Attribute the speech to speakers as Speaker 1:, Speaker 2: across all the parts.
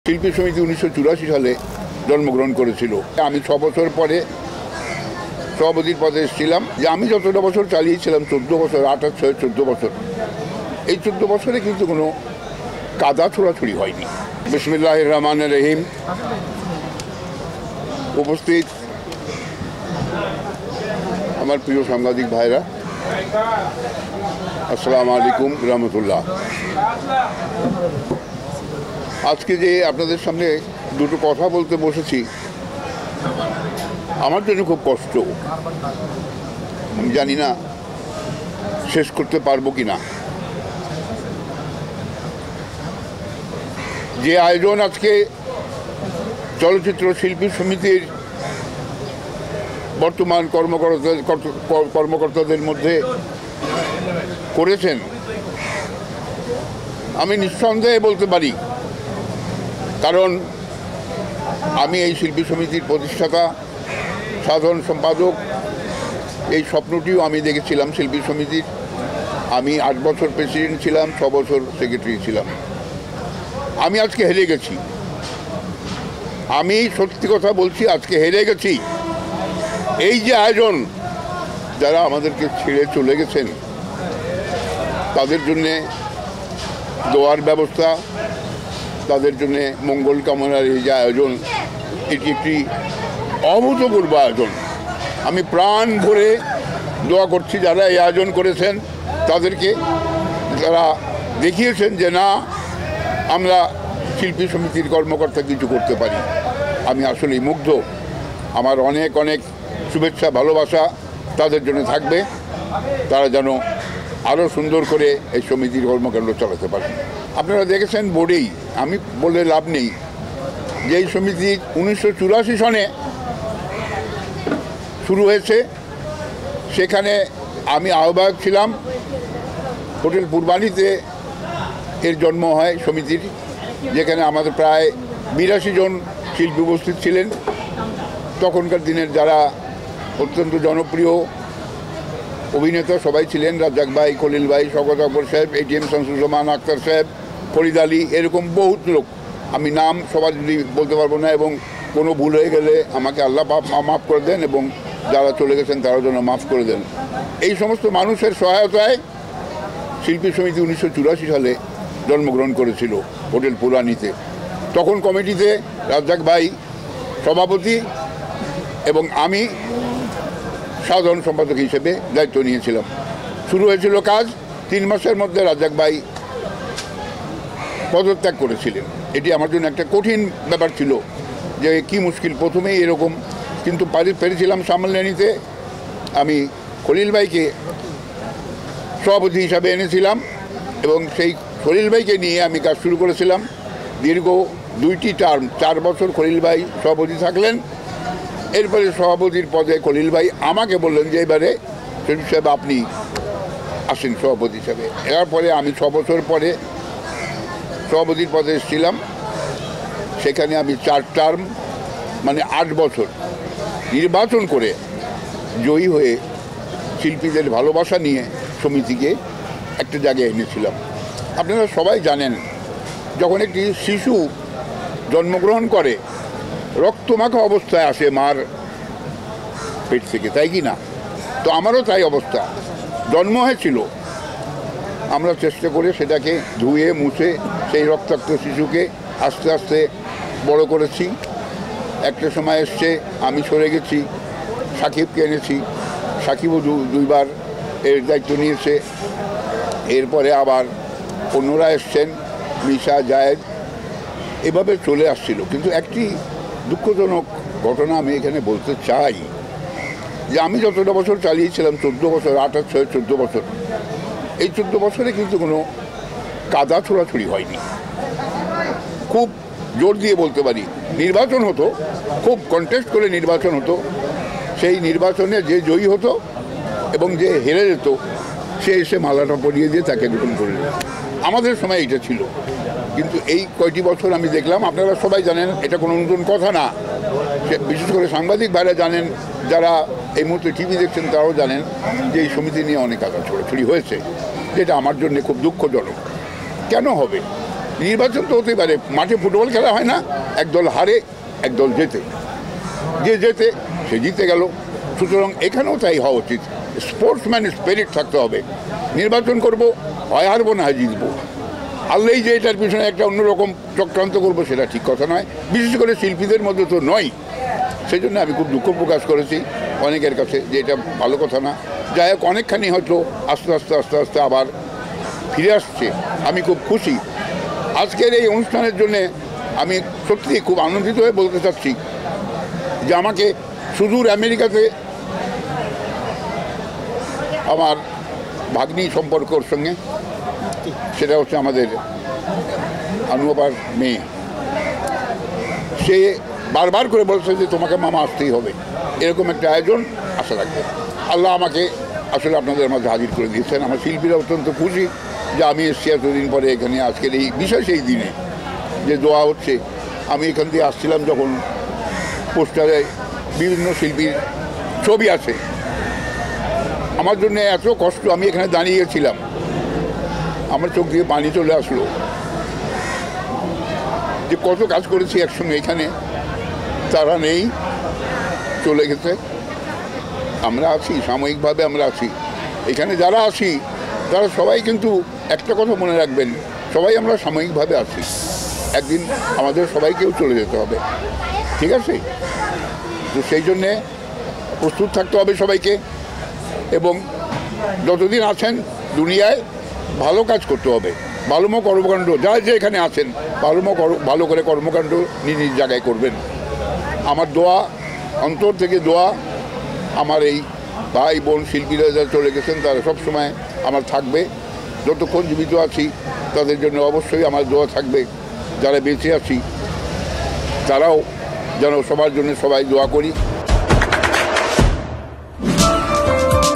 Speaker 1: শিল্পী সমিতি 1984 সালে জন্মগ্রহণ করেছিল। আমি 6 বছর পরে সভাপতির পদে এসেছিলাম। যে আমি যতটা বছর চালিয়েছিলাম 14 বছর, 28 14 বছর, এই 14 বছরে কিন্তু কোনো কাদা ছোড়াছুড়ি হয়নি। বিসমিল্লাহির রহমানির রহিম। উপস্থিত আমার প্রিয় সাংবাদিক ভাইরা, আসসালামু আলাইকুম রহমতুল্লাহ। আজকে যে আপনাদের সামনে দুটো কথা বলতে বসেছি, আমার জন্য খুব কষ্ট। আমি জানি না শেষ করতে পারবো কি না। যে আয়োজন আজকে চলচ্চিত্র শিল্পী সমিতির বর্তমান কর্মকর্তাদের মধ্যে করেছেন, আমি নিঃসন্দেহে বলতে পারি, কারণ আমি এই শিল্পী সমিতির প্রতিষ্ঠাতা, সাধারণ সম্পাদক। এই স্বপ্নটিও আমি দেখেছিলাম শিল্পী সমিতির। আমি 8 বছর প্রেসিডেন্ট ছিলাম, 6 বছর সেক্রেটারি ছিলাম। আমি আজকে হেরে গেছি। আমি সত্যি কথা বলছি, আজকে হেরে গেছি। এই যে আয়োজন, যারা আমাদেরকে ছেড়ে চলে গেছেন তাদের জন্যে দোয়ার ব্যবস্থা, তাদের জন্যে মঙ্গল কামনার এই যে আয়োজন, এটি একটি অভূতপূর্ব আয়োজন। আমি প্রাণ ভরে দোয়া করছি যারা এই আয়োজন করেছেন তাদেরকে, যারা দেখিয়েছেন যে না, আমরা শিল্পী সমিতির কর্মকর্তা কিছু করতে পারি। আমি আসলেই মুগ্ধ। আমার অনেক অনেক শুভেচ্ছা, ভালোবাসা তাদের জন্য থাকবে। তারা যেন আরও সুন্দর করে এই সমিতির কর্মকাণ্ড চালাতে পারে। আপনারা দেখেছেন বোর্ডেই, আমি বলে লাভ নেই, যে এই সমিতি 1984 সনে শুরু হয়েছে। সেখানে আমি আহ্বায়ক ছিলাম। হোটেল পূর্বাণীতে এর জন্ম হয় সমিতির, যেখানে আমাদের প্রায় 82 জন শিল্পী উপস্থিত ছিলেন। তখনকার দিনের যারা অত্যন্ত জনপ্রিয় অভিনেতা সবাই ছিলেন, রাজ্জাক ভাই, খলিল ভাই, শওকত আকবর সাহেব, ATM শামসুজ্জামান, আক্তার সাহেব, ফরিদ আলী, এরকম বহুত লোক। আমি নাম সবার যদি বলতে পারবো না, এবং কোনো ভুল হয়ে গেলে আমাকে আল্লাহ মাফ করে দেন, এবং যারা চলে গেছেন তারাও যেন মাফ করে দেন। এই সমস্ত মানুষের সহায়তায় শিল্পী সমিতি 1984 সালে জন্মগ্রহণ করেছিল হোটেল পুরানিতে। তখন কমিটিতে রাজ্জাক ভাই সভাপতি এবং আমি সাধারণ সম্পাদক হিসেবে দায়িত্ব নিয়েছিলাম। শুরু হয়েছিল কাজ, 3 মাসের মধ্যে রাজ্জাক ভাই পদত্যাগ করেছিলেন। এটি আমার জন্য একটা কঠিন ব্যাপার ছিল, যে কি মুশকিল, প্রথমেই এরকম, কিন্তু পেরেছিলাম সামলে নিতে। আমি খলিল ভাইকে সভাপতি হিসাবে এনেছিলাম, এবং সেই খলিল ভাইকে নিয়ে আমি কাজ শুরু করেছিলাম। দীর্ঘ 2টি টার্ম, 4 বছর খলিল ভাই সভাপতি থাকলেন। এরপরে সভাপতির পদে খলিল ভাই আমাকে বললেন যে এবারে শরীফ সাহেব আপনি আসেন সভাপতি হিসাবে। এরপরে আমি 6 বছর পরে সভাপতির পদে এসেছিলাম। সেখানে আমি 4 টার্ম, মানে 8 বছর নির্বাচন করে জয়ী হয়ে শিল্পীদের ভালোবাসা নিয়ে সমিতিকে একটা জায়গায় এনেছিলাম। আপনারা সবাই জানেন, যখন একটি শিশু জন্মগ্রহণ করে রক্তমাখা অবস্থায় আসে মার পেট থেকে, তাই কি না? তো আমারও তাই অবস্থা, জন্ম হয়েছিল। আমরা চেষ্টা করে সেটাকে ধুয়ে মুছে সেই রক্তাক্ত শিশুকে আস্তে আস্তে বড় করেছি। একটা সময় এসছে, আমি সরে গেছি, সাকিবকে এনেছি। সাকিবও 2বার এর দায়িত্ব নিয়েছে। এরপরে আবার অন্যরা এসছেন, মিশা, জায়েদ, এভাবে চলে আসছিল। কিন্তু একটি দুঃখজনক ঘটনা আমি এখানে বলতে চাই, যে আমি যতটা বছর চালিয়েছিলাম 14 বছর, 28 14 বছর, এই 14 বছরে কিন্তু কোনো কাদা ছোড়াছুড়ি হয়নি। খুব জোর দিয়ে বলতে পারি, নির্বাচন হতো, খুব কন্টেস্ট করে নির্বাচন হতো। সেই নির্বাচনে যে জয়ী হতো এবং যে হেরে যেত, সে এসে মালাটা পরিয়ে দিয়ে তাকে গ্রহণ করে নিত। আমাদের সময় এটা ছিল। কিন্তু এই কয়টি বছর আমি দেখলাম, আপনারা সবাই জানেন, এটা কোনো নতুন কথা না। বিশেষ করে সাংবাদিক ভাইরা জানেন, যারা এই মুহূর্তে টিভি দেখছেন তারাও জানেন, যে এই সমিতি নিয়ে অনেক কাদা ছোড়াছুড়ি হয়েছে, যেটা আমার জন্য খুব দুঃখজনক। কেন হবে? নির্বাচন তো হতেই পারে, মাঠে ফুটবল খেলা হয় না, একদল হারে একদল জেতে, যে জেতে সে জিতে গেল। সুতরাং এখানেও তাই হওয়া উচিত, স্পোর্টসম্যান স্পিরিট থাকতে হবে। নির্বাচন করব, হয় হারবো না হয় জিতবো, হারলেই যে এটার পিছনে একটা অন্যরকম চক্রান্ত করবো সেটা ঠিক কথা নয়, বিশেষ করে শিল্পীদের মধ্যে তো নয়। সেই জন্য আমি খুব দুঃখ প্রকাশ করেছি অনেকের কাছে যে এটা ভালো কথা না। যাই হোক, অনেকখানি হয়তো আস্তে আস্তে আস্তে আস্তে আবার ফিরে আসছে, আমি খুব খুশি। আজকের এই অনুষ্ঠানের জন্যে আমি সত্যি খুব আনন্দিত হয়ে বলতে চাচ্ছি যে আমাকে সুদূর আমেরিকাতে আমার ভাগ্নি সম্পর্কর সঙ্গে, সেটা হচ্ছে আমাদের আনুপার মেয়ে, সে বারবার করে বলছে যে তোমাকে মামা আসতেই হবে, এরকম একটা আয়োজন আশা রাখবে। আল্লাহ আমাকে আসলে আপনাদের মাঝে হাজির করে দিয়েছেন। আমার শিল্পীরা অত্যন্ত খুশি যে আমি এসছি এতদিন পরে এখানে, আজকের এই বিশেষ এই দিনে যে দোয়া হচ্ছে। আমি এখান দিয়ে আসছিলাম যখন পোস্টারে বিভিন্ন শিল্পীর ছবি আছে, আমার জন্য এত কষ্ট, আমি এখানে দাঁড়িয়েছিলাম, আমার চোখ দিয়ে পানি চলে আসলো যে কত কাজ করেছি একসঙ্গে এখানে, তারা নেই, চলে গেছে। আমরা আছি, সাময়িকভাবে আমরা আছি এখানে, যারা আছি তারা সবাই কিন্তু একটা কথা মনে রাখবেন, সবাই আমরা সাময়িকভাবে আছি, একদিন আমাদের সবাইকেও চলে যেতে হবে, ঠিক আছে? তো সেই জন্যে প্রস্তুত থাকতে হবে সবাইকে, এবং যতদিন আছেন দুনিয়ায় ভালো কাজ করতে হবে, ভালোমো কর্মকাণ্ড, যারা যে এখানে আছেন ভালো করে কর্মকাণ্ড নিজ নিজ জায়গায় করবেন। আমার দোয়া, অন্তর থেকে দোয়া, আমার এই ভাই বোন শিল্পীরা যারা চলে গেছেন তারা সবসময় আমার থাকবে, যতক্ষণ জীবিত আছি তাদের জন্য অবশ্যই আমার দোয়া থাকবে। যারা বেঁচে আছি তারাও যেন সবার জন্য সবাই দোয়া করি।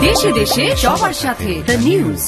Speaker 2: দেশে দেশে সবার সাথে দ্য নিউজ।